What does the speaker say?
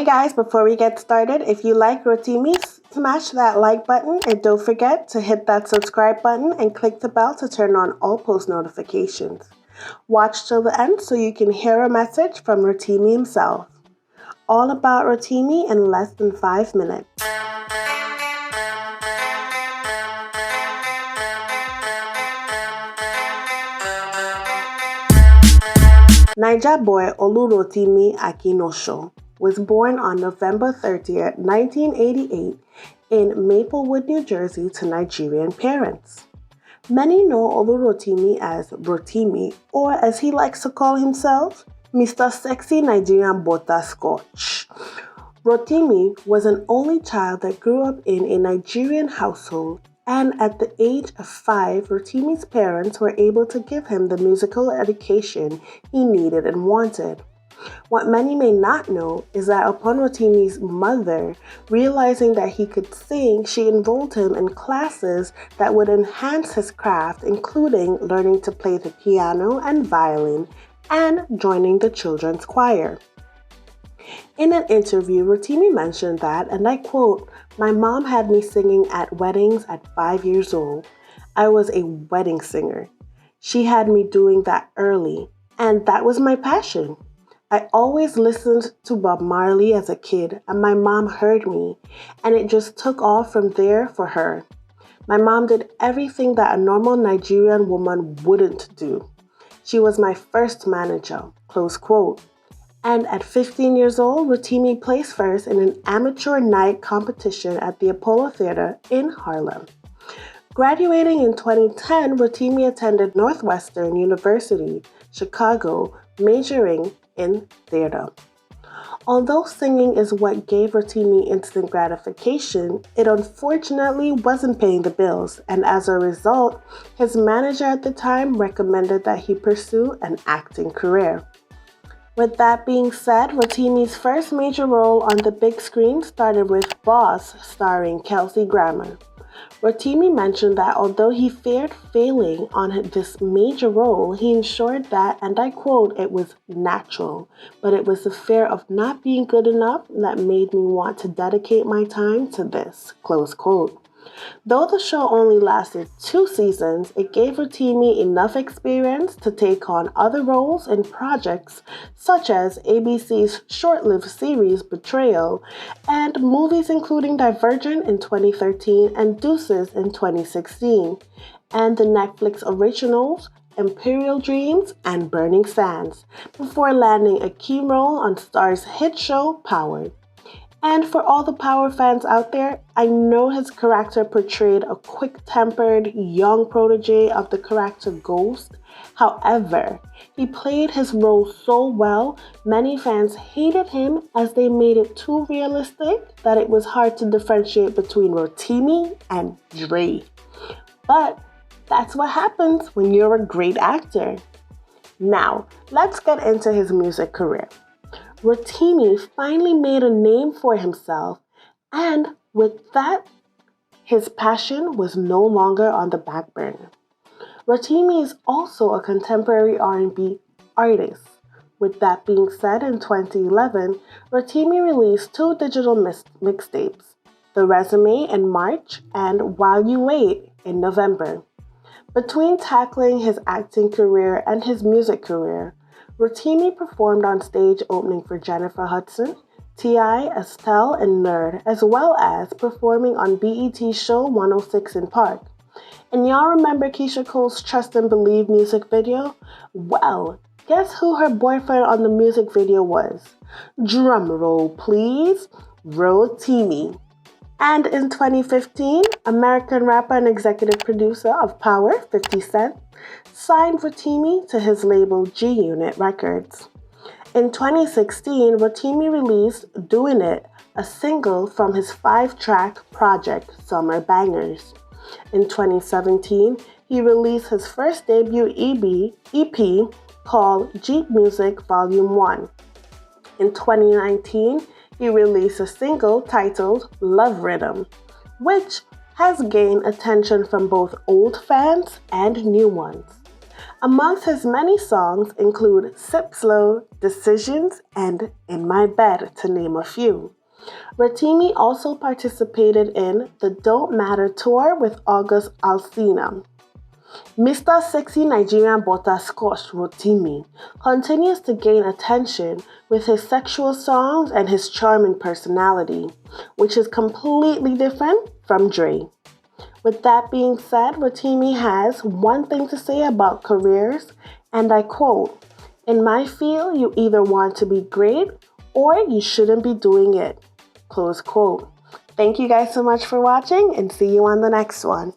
Hey guys, before we get started, if you like Rotimi, smash that like button and don't forget to hit that subscribe button and click the bell to turn on all post notifications. Watch till the end so you can hear a message from Rotimi himself. All about Rotimi in less than 5 minutes. Naija boy Rotimi Akinosho was born on November 30th, 1988 in Maplewood, New Jersey to Nigerian parents. Many know Rotimi as Rotimi, or as he likes to call himself, Mr. Sexy Nigerian Butterscotch. Rotimi was an only child that grew up in a Nigerian household, and at the age of 5, Rotimi's parents were able to give him the musical education he needed and wanted. What many may not know is that upon Rotimi's mother realizing that he could sing, she enrolled him in classes that would enhance his craft, including learning to play the piano and violin and joining the children's choir. In an interview, Rotimi mentioned that, and I quote, "My mom had me singing at weddings at 5 years old. I was a wedding singer. She had me doing that early, and that was my passion. I always listened to Bob Marley as a kid, and my mom heard me, and it just took off from there for her. My mom did everything that a normal Nigerian woman wouldn't do. She was my first manager," close quote. And at 15 years old, Rotimi placed first in an amateur night competition at the Apollo Theater in Harlem. Graduating in 2010, Rotimi attended Northwestern University, Chicago, majoring in theater. Although singing is what gave Rotimi instant gratification, it unfortunately wasn't paying the bills, and as a result, his manager at the time recommended that he pursue an acting career. With that being said, Rotimi's first major role on the big screen started with Boss, starring Kelsey Grammer. Rotimi mentioned that although he feared failing on this major role, he ensured that, and I quote, "it was natural, but it was the fear of not being good enough that made me want to dedicate my time to this," close quote. Though the show only lasted 2 seasons, it gave Rotimi enough experience to take on other roles in projects such as ABC's short-lived series Betrayal and movies including Divergent in 2013 and Deuces in 2016, and the Netflix originals Imperial Dreams and Burning Sands, before landing a key role on Star's hit show Power. And for all the Power fans out there, I know his character portrayed a quick-tempered, young protege of the character Ghost. However, he played his role so well, many fans hated him as they made it too realistic that it was hard to differentiate between Rotimi and Dre. But that's what happens when you're a great actor. Now, let's get into his music career. Rotimi finally made a name for himself, and with that, his passion was no longer on the back burner. Rotimi is also a contemporary R&B artist. With that being said, in 2011, Rotimi released 2 digital mixtapes, The Resume in March and While You Wait in November. Between tackling his acting career and his music career, Rotimi performed on stage opening for Jennifer Hudson, T.I., Estelle, and Nerd, as well as performing on BET's show 106 in Park. And y'all remember Keisha Cole's Trust and Believe music video? Well, guess who her boyfriend on the music video was? Drum roll, please. Rotimi. And in 2015, American rapper and executive producer of Power, 50 Cent, signed Rotimi to his label G-Unit Records. In 2016, Rotimi released Doing It, a single from his 5-track project Summer Bangers. In 2017, he released his first debut EP called Jeep Music Volume 1. In 2019, he released a single titled Love Rhythm, which has gained attention from both old fans and new ones. Amongst his many songs include Sip Slow, Decisions, and In My Bed, to name a few. Rotimi also participated in the Don't Matter tour with August Alsina. Mr. Sexy Nigerian Butterscotch Rotimi continues to gain attention with his sexual songs and his charming personality, which is completely different from Dre. With that being said, Rotimi has one thing to say about careers, and I quote, "In my field, you either want to be great or you shouldn't be doing it." Close quote. Thank you guys so much for watching, and see you on the next one.